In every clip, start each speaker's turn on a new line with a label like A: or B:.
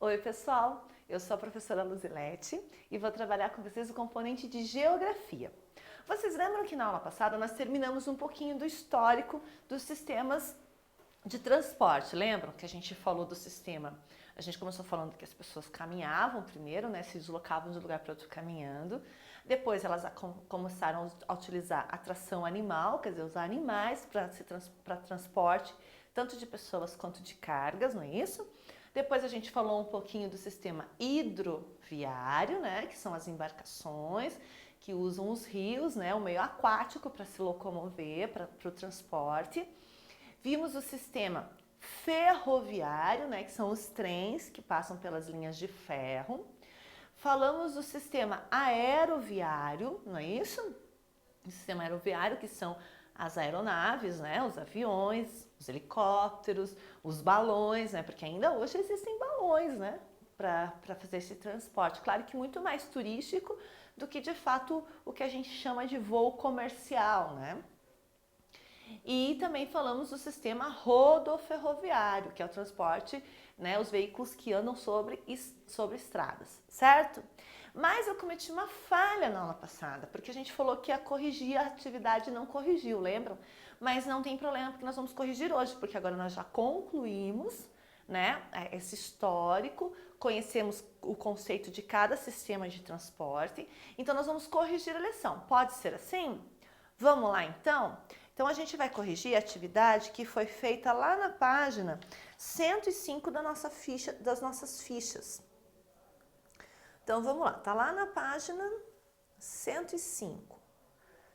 A: Oi pessoal, eu sou a professora Luzilete e vou trabalhar com vocês o componente de Geografia. Vocês lembram que na aula passada nós terminamos um pouquinho do histórico dos sistemas de transporte, lembram que a gente falou do sistema? A gente começou falando que as pessoas caminhavam primeiro, né, se deslocavam de um lugar para outro caminhando. Depois elas começaram a utilizar a tração animal, quer dizer, usar animais para transporte, tanto de pessoas quanto de cargas, não é isso? Depois a gente falou um pouquinho do sistema hidroviário, né, que são as embarcações que usam os rios, né, o meio aquático para se locomover, para o transporte. Vimos o sistema ferroviário, né, que são os trens que passam pelas linhas de ferro. Falamos do sistema aeroviário, não é isso? O sistema aeroviário, que são as aeronaves, né, os aviões, os helicópteros, os balões, né, porque ainda hoje existem balões, né, para fazer esse transporte. Claro que muito mais turístico do que de fato o que a gente chama de voo comercial, né? E também falamos do sistema rodoferroviário, que é o transporte, né, os veículos que andam sobre estradas, certo? Mas eu cometi uma falha na aula passada, porque a gente falou que ia corrigir a atividade e não corrigiu, lembram? Mas não tem problema, porque nós vamos corrigir hoje, porque agora nós já concluímos, né, esse histórico, conhecemos o conceito de cada sistema de transporte, então nós vamos corrigir a lição. Pode ser assim? Vamos lá então? Então a gente vai corrigir a atividade que foi feita lá na página 105 das nossas fichas. Então vamos lá, tá lá na página 105.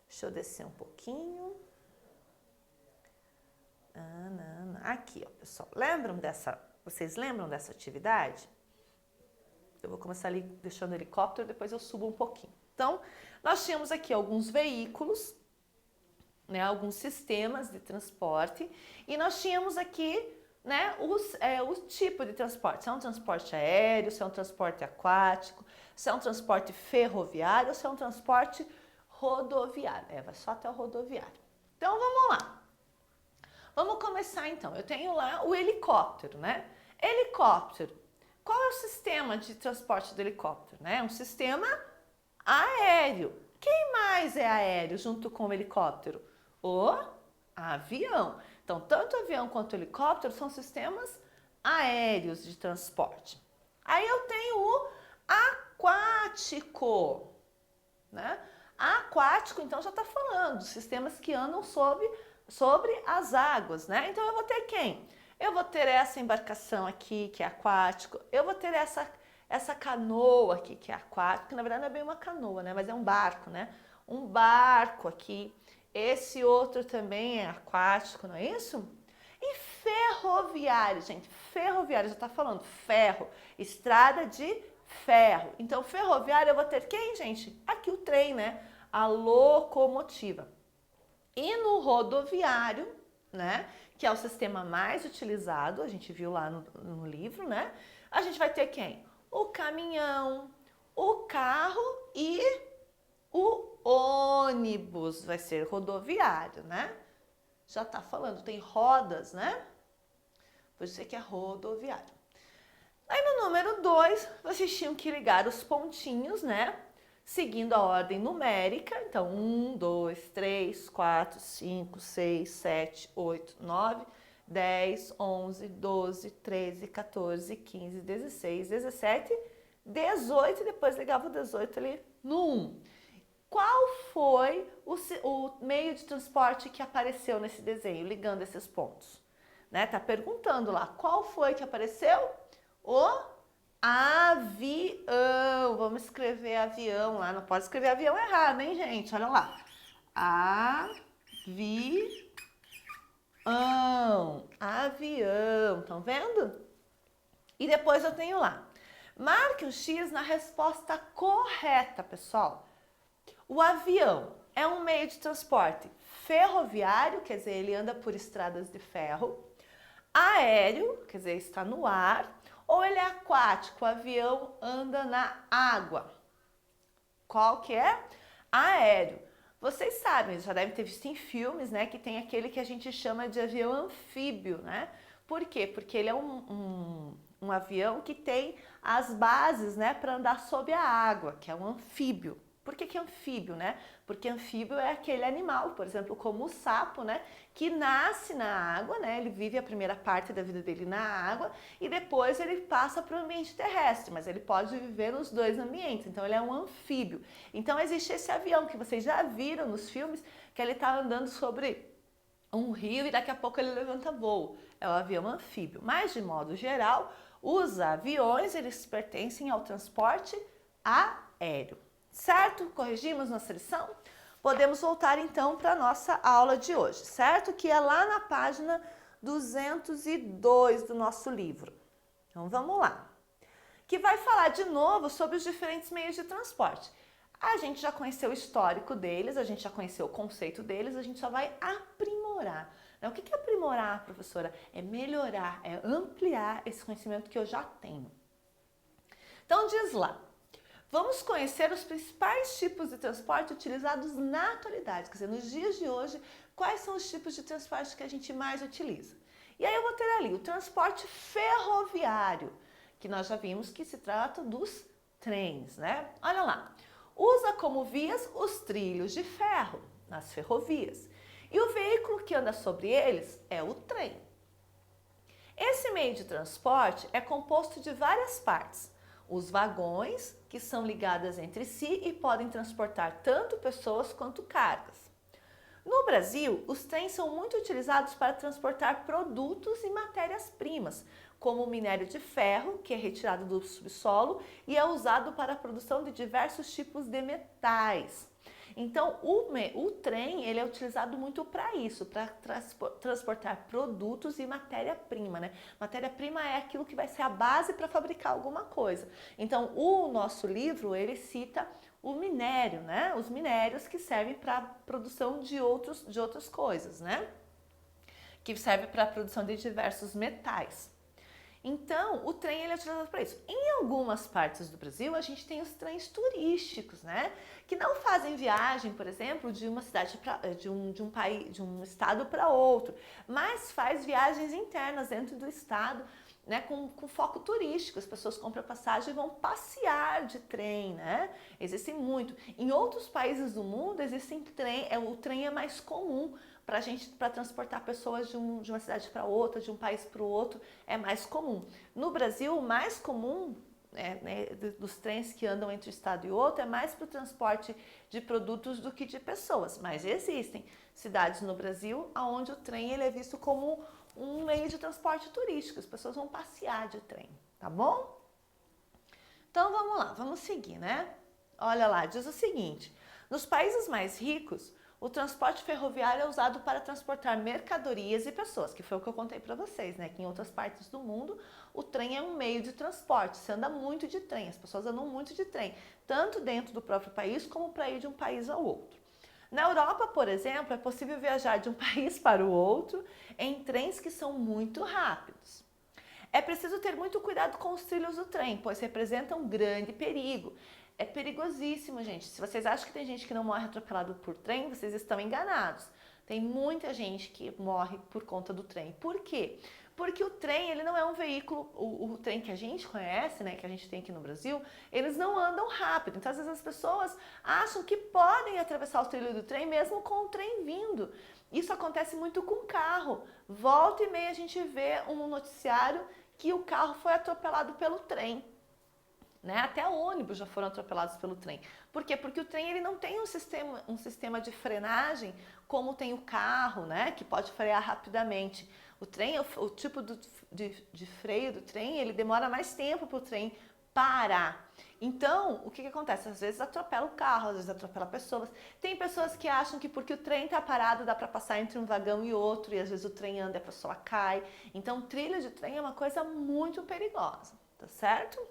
A: Deixa eu descer um pouquinho. Aqui, ó, pessoal. Vocês lembram dessa atividade? Eu vou começar ali deixando o helicóptero, depois eu subo um pouquinho. Então, nós tínhamos aqui alguns veículos, né, alguns sistemas de transporte, e nós tínhamos aqui, né, o tipo de transporte, se é um transporte aéreo, se é um transporte aquático, se é um transporte ferroviário, se é um transporte rodoviário, vai só até o rodoviário. Então vamos lá, vamos começar então. Eu tenho lá o helicóptero, né? Helicóptero, qual é o sistema de transporte do helicóptero, né? Um sistema aéreo. Quem mais é aéreo junto com o helicóptero? O avião. Então, tanto o avião quanto o helicóptero são sistemas aéreos de transporte. Aí eu tenho o aquático, né? Aquático, então, já está falando dos sistemas que andam sobre as águas, né? Então, eu vou ter quem? Eu vou ter essa embarcação aqui, que é aquático. Eu vou ter essa canoa aqui, que é aquático, que na verdade não é bem uma canoa, né? Mas é um barco, né? Um barco aqui. Esse outro também é aquático, não é isso? E ferroviário, gente. Ferroviário, já está falando ferro, estrada de ferro. Então, ferroviário eu vou ter quem, gente? Aqui o trem, né? A locomotiva. E no rodoviário, né? Que é o sistema mais utilizado, a gente viu lá no livro, né? A gente vai ter quem? O caminhão, o carro e o ônibus. Vai ser rodoviário, né? Já tá falando, tem rodas, né? Por isso que é rodoviário. Aí no número 2, vocês tinham que ligar os pontinhos, né? Seguindo a ordem numérica. Então, 1, 2, 3, 4, 5, 6, 7, 8, 9, 10, 11, 12, 13, 14, 15, 16, 17, 18 e depois ligava o 18 ali no 1. Qual foi o meio de transporte que apareceu nesse desenho, ligando esses pontos? Né? Tá perguntando lá, qual foi que apareceu? O avião. Vamos escrever avião lá, não pode escrever avião errado, hein, gente? Olha lá. Avião, estão vendo? E depois eu tenho lá, marque um X na resposta correta, pessoal. O avião é um meio de transporte ferroviário, quer dizer, ele anda por estradas de ferro, aéreo, quer dizer, está no ar, ou ele é aquático, o avião anda na água. Qual que é? Aéreo. Vocês sabem, já devem ter visto em filmes, né, que tem aquele que a gente chama de avião anfíbio, né? Por quê? Porque ele é um avião que tem as bases, né, para andar sob a água, que é um anfíbio. Por que anfíbio, né? Porque anfíbio é aquele animal, por exemplo, como o sapo, né, que nasce na água, né? Ele vive a primeira parte da vida dele na água e depois ele passa para o ambiente terrestre, mas ele pode viver nos dois ambientes. Então ele é um anfíbio. Então existe esse avião que vocês já viram nos filmes, que ele está andando sobre um rio e daqui a pouco ele levanta voo. É o avião anfíbio. Mas de modo geral, os aviões, eles pertencem ao transporte aéreo. Certo? Corrigimos nossa lição? Podemos voltar então para a nossa aula de hoje, certo? Que é lá na página 202 do nosso livro. Então vamos lá. Que vai falar de novo sobre os diferentes meios de transporte. A gente já conheceu o histórico deles, a gente já conheceu o conceito deles, a gente só vai aprimorar. O que é aprimorar, professora? É melhorar, é ampliar esse conhecimento que eu já tenho. Então diz lá. Vamos conhecer os principais tipos de transporte utilizados na atualidade, quer dizer, nos dias de hoje, quais são os tipos de transporte que a gente mais utiliza. E aí eu vou ter ali o transporte ferroviário, que nós já vimos que se trata dos trens, né? Olha lá, usa como vias os trilhos de ferro, nas ferrovias, e o veículo que anda sobre eles é o trem. Esse meio de transporte é composto de várias partes. Os vagões, que são ligadas entre si e podem transportar tanto pessoas quanto cargas. No Brasil, os trens são muito utilizados para transportar produtos e matérias-primas, como o minério de ferro, que é retirado do subsolo e é usado para a produção de diversos tipos de metais. Então, o trem ele é utilizado muito para isso, para transportar produtos e matéria-prima, né? Matéria-prima é aquilo que vai ser a base para fabricar alguma coisa. Então, o nosso livro, ele cita o minério, né? Os minérios que servem para a produção de outras coisas, né? Que serve para a produção de diversos metais. Então, o trem ele é utilizado para isso. Em algumas partes do Brasil, a gente tem os trens turísticos, né? Que não fazem viagem, por exemplo, de uma cidade de um estado para outro, mas faz viagens internas dentro do estado, né? Com foco turístico. As pessoas compram passagem e vão passear de trem, né? Existem muito. Em outros países do mundo, existem o trem é mais comum. Para transportar pessoas de uma cidade para outra, de um país para o outro, é mais comum. No Brasil, o mais comum dos trens que andam entre um estado e outro é mais para o transporte de produtos do que de pessoas. Mas existem cidades no Brasil onde o trem ele é visto como um meio de transporte turístico. As pessoas vão passear de trem, tá bom? Então vamos lá, vamos seguir, né? Olha lá, diz o seguinte: nos países mais ricos, o transporte ferroviário é usado para transportar mercadorias e pessoas, que foi o que eu contei para vocês, né? Que em outras partes do mundo o trem é um meio de transporte, você anda muito de trem, as pessoas andam muito de trem, tanto dentro do próprio país como para ir de um país ao outro. Na Europa, por exemplo, é possível viajar de um país para o outro em trens que são muito rápidos. É preciso ter muito cuidado com os trilhos do trem, pois representam um grande perigo. É perigosíssimo, gente. Se vocês acham que tem gente que não morre atropelado por trem, vocês estão enganados. Tem muita gente que morre por conta do trem. Por quê? Porque o trem, ele não é um veículo, o trem que a gente conhece, né, que a gente tem aqui no Brasil, eles não andam rápido. Então, às vezes as pessoas acham que podem atravessar o trilho do trem mesmo com o trem vindo. Isso acontece muito com o carro. Volta e meia a gente vê um noticiário que o carro foi atropelado pelo trem. Né? Até ônibus já foram atropelados pelo trem. Por quê? Porque o trem ele não tem um sistema de frenagem como tem o carro, né? Que pode frear rapidamente. O trem, o tipo de freio do trem, ele demora mais tempo para o trem parar. Então, o que acontece? Às vezes atropela o carro, às vezes atropela pessoas. Tem pessoas que acham que porque o trem está parado dá para passar entre um vagão e outro, e às vezes o trem anda e a pessoa cai. Então, trilha de trem é uma coisa muito perigosa, tá certo?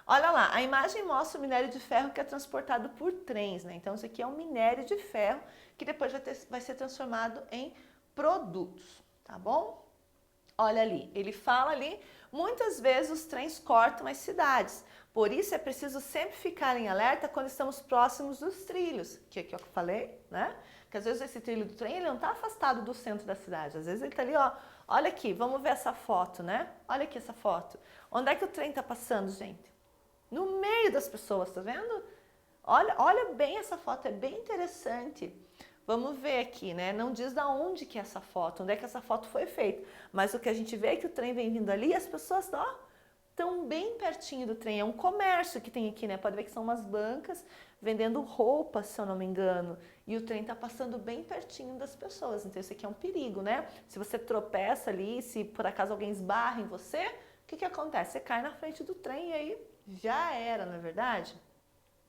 A: Olha lá, a imagem mostra o minério de ferro que é transportado por trens, né? Então, isso aqui é um minério de ferro que depois vai ser transformado em produtos, tá bom? Olha ali, ele fala ali, muitas vezes os trens cortam as cidades, por isso é preciso sempre ficar em alerta quando estamos próximos dos trilhos, que é o que eu falei, né? Que às vezes esse trilho do trem ele não está afastado do centro da cidade, às vezes ele está ali, ó, Olha aqui, vamos ver essa foto, né? Olha aqui essa foto. Onde é que o trem está passando, gente? No meio das pessoas, tá vendo? Olha bem essa foto, é bem interessante. Vamos ver aqui, né? Não diz da onde que é essa foto, onde é que essa foto foi feita. Mas o que a gente vê é que o trem vem vindo ali e as pessoas, ó, estão bem pertinho do trem. É um comércio que tem aqui, né? Pode ver que são umas bancas vendendo roupas, se eu não me engano. E o trem está passando bem pertinho das pessoas. Então isso aqui é um perigo, né? Se você tropeça ali, se por acaso alguém esbarra em você, o que acontece? Você cai na frente do trem e aí já era, não é verdade?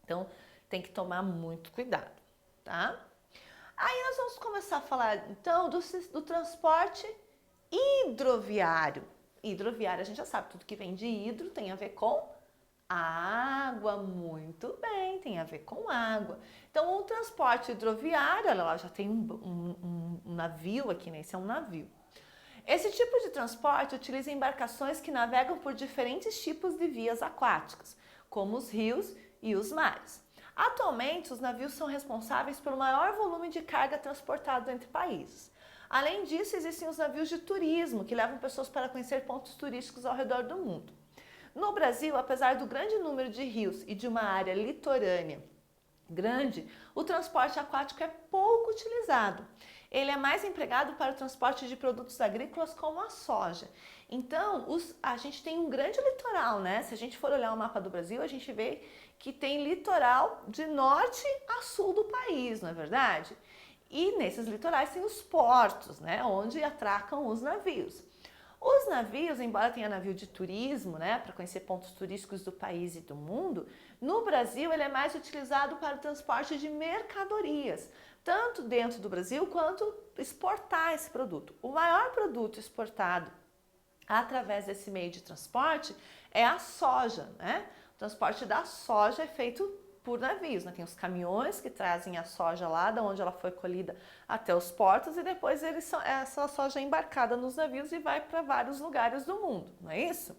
A: Então tem que tomar muito cuidado, tá? Aí nós vamos começar a falar então do transporte hidroviário. Hidroviário a gente já sabe, tudo que vem de hidro tem a ver com água, muito bem, tem a ver com água. Então o transporte hidroviário, olha lá, já tem um navio aqui, né? Esse é um navio. Esse tipo de transporte utiliza embarcações que navegam por diferentes tipos de vias aquáticas, como os rios e os mares. Atualmente, os navios são responsáveis pelo maior volume de carga transportado entre países. Além disso, existem os navios de turismo, que levam pessoas para conhecer pontos turísticos ao redor do mundo. No Brasil, apesar do grande número de rios e de uma área litorânea grande, o transporte aquático é pouco utilizado. Ele é mais empregado para o transporte de produtos agrícolas como a soja. Então, a gente tem um grande litoral, né? Se a gente for olhar o mapa do Brasil, a gente vê que tem litoral de norte a sul do país, não é verdade? E nesses litorais tem os portos, né? Onde atracam os navios. Os navios, embora tenha navio de turismo, né, para conhecer pontos turísticos do país e do mundo, no Brasil ele é mais utilizado para o transporte de mercadorias, tanto dentro do Brasil quanto exportar esse produto. O maior produto exportado através desse meio de transporte é a soja, né? O transporte da soja é feito por navios, né? Tem os caminhões que trazem a soja lá de onde ela foi colhida até os portos e depois essa soja é embarcada nos navios e vai para vários lugares do mundo, não é isso?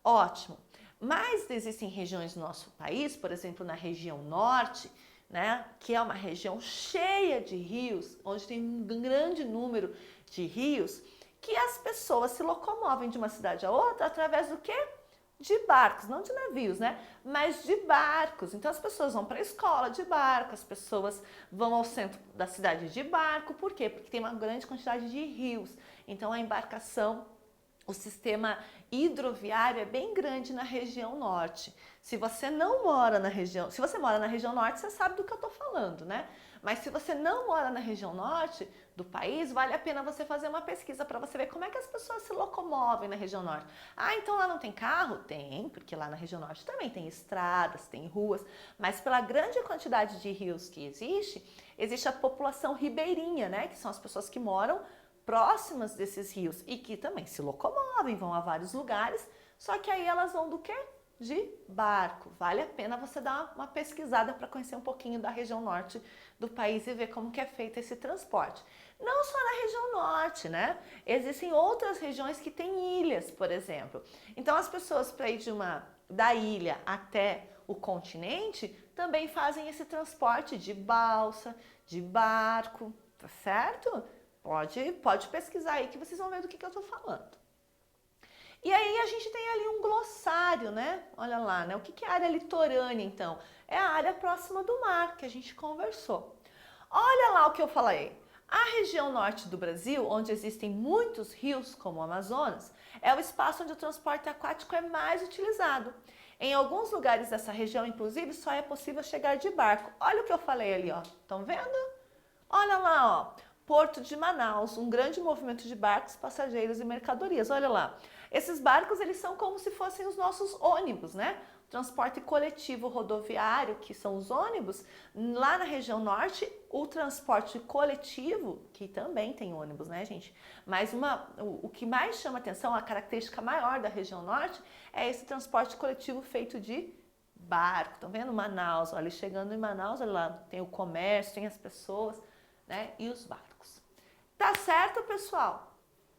A: Ótimo. Mas existem regiões do nosso país, por exemplo, na região norte, né, que é uma região cheia de rios, onde tem um grande número de rios, que as pessoas se locomovem de uma cidade a outra através do quê? De barcos, não de navios, né? Mas de barcos. Então as pessoas vão para a escola de barco, as pessoas vão ao centro da cidade de barco. Por quê? Porque tem uma grande quantidade de rios. Então a embarcação, o sistema hidroviário é bem grande na região norte. Se você não mora na região, se você mora na região norte, você sabe do que eu estou falando, né? Mas se você não mora na região norte do país, vale a pena você fazer uma pesquisa para você ver como é que as pessoas se locomovem na região norte. Ah, então lá não tem carro? Tem, porque lá na região norte também tem estradas, tem ruas, mas pela grande quantidade de rios que existe a população ribeirinha, né? Que são as pessoas que moram próximas desses rios e que também se locomovem, vão a vários lugares, só que aí elas vão do quê? De barco. Vale a pena você dar uma pesquisada para conhecer um pouquinho da região norte do país e ver como que é feito esse transporte. Não só na região norte, né? Existem outras regiões que têm ilhas, por exemplo. Então as pessoas para ir da ilha até o continente também fazem esse transporte de balsa, de barco, tá certo? Pode pesquisar aí que vocês vão ver do que eu estou falando. E aí a gente tem ali um glossário, né? Olha lá, né? O que é a área litorânea, então? É a área próxima do mar, que a gente conversou. Olha lá o que eu falei. A região norte do Brasil, onde existem muitos rios, como o Amazonas, é o espaço onde o transporte aquático é mais utilizado. Em alguns lugares dessa região, inclusive, só é possível chegar de barco. Olha o que eu falei ali, ó. Estão vendo? Olha lá, ó. Porto de Manaus, um grande movimento de barcos, passageiros e mercadorias. Olha lá. Esses barcos, eles são como se fossem os nossos ônibus, né? Transporte coletivo rodoviário, que são os ônibus. Lá na região norte, o transporte coletivo, que também tem ônibus, né, gente? Mas o que mais chama atenção, a característica maior da região norte, é esse transporte coletivo feito de barco. Estão vendo? Manaus, olha, chegando em Manaus, olha lá, tem o comércio, tem as pessoas, né? E os barcos. Tá certo, pessoal?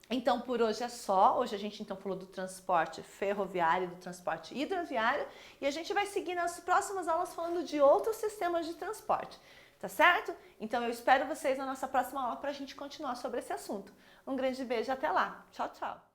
A: Então, por hoje é só. Hoje a gente então falou do transporte ferroviário, do transporte hidroviário e a gente vai seguir nas próximas aulas falando de outros sistemas de transporte, tá certo? Então, eu espero vocês na nossa próxima aula para a gente continuar sobre esse assunto. Um grande beijo, até lá. Tchau, tchau.